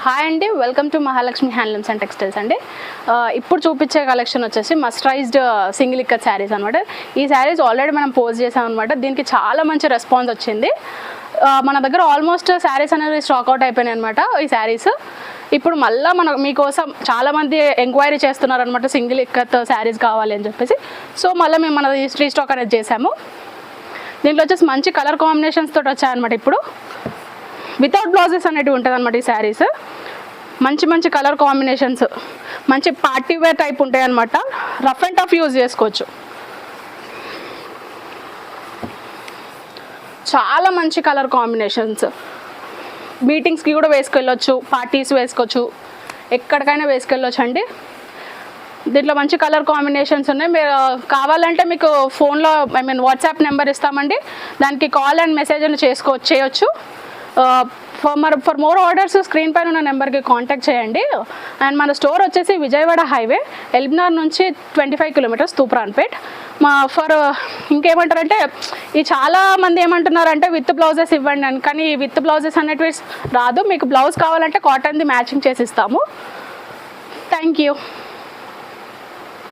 Hi అండి, welcome to Mahalakshmi handlooms and textiles అండి. ఇప్పుడు చూపించే కలెక్షన్ వచ్చేసి మస్టరైజ్డ్ సింగిల్ ఇక్కత్ శారీస్ అనమాట. ఈ శారీస్ ఆల్రెడీ మనం పోస్ట్ చేసాం అనమాట. దీనికి చాలా మంచి రెస్పాన్స్ వచ్చింది. మన దగ్గర ఆల్మోస్ట్ శారీస్ అనేవి స్టాక్అవుట్ అయిపోయినాయి అనమాట. ఈ శారీస్ ఇప్పుడు మళ్ళీ మీకోసం చాలామంది ఎంక్వైరీ చేస్తున్నారు అనమాట, సింగిల్ ఇక్కత్ శారీస్ కావాలి అని చెప్పేసి. సో మళ్ళీ మేము మన రీస్టాక్ అనేది చేసాము. దీంట్లో వచ్చేసి మంచి కలర్ కాంబినేషన్స్ తోటి వచ్చాయన్నమాట. ఇప్పుడు వితౌట్ బ్లౌజెస్ అనేటివి ఉంటుంది అనమాట. ఈ శారీస్ మంచి మంచి కలర్ కాంబినేషన్స్, మంచి పార్టీ వేర్ టైప్ ఉంటాయి అనమాట. రఫ్ అండ్ టఫ్ యూజ్ చేసుకోవచ్చు. చాలా మంచి కలర్ కాంబినేషన్స్, మీటింగ్స్కి కూడా వేసుకెళ్ళొచ్చు, పార్టీస్ వేసుకోవచ్చు, ఎక్కడికైనా వేసుకెళ్ళొచ్చు అండి. దీంట్లో మంచి కలర్ కాంబినేషన్స్ ఉన్నాయి. మీరు కావాలంటే మీకు ఫోన్లో వాట్సాప్ నెంబర్ ఇస్తామండి, దానికి కాల్ అండ్ మెసేజ్ అని చేయొచ్చు. ఫర్ మోర్ ఆర్డర్స్ స్క్రీన్ పైన ఉన్న నెంబర్కి కాంటాక్ట్ చేయండి. అండ్ మన స్టోర్ వచ్చేసి విజయవాడ హైవే, ఎల్బినార్ నుంచి 25 కిలోమీటర్స్, తూప్రాన్పేట్. ఇంకేమంటారంటే ఈ చాలా మంది ఏమంటున్నారంటే విత్ బ్లౌజెస్ ఇవ్వండి అని, కానీ విత్ బ్లౌజెస్ అనేటివి రాదు. మీకు బ్లౌజ్ కావాలంటే కాటన్ది మ్యాచింగ్ చేసి ఇస్తాము. Thank you.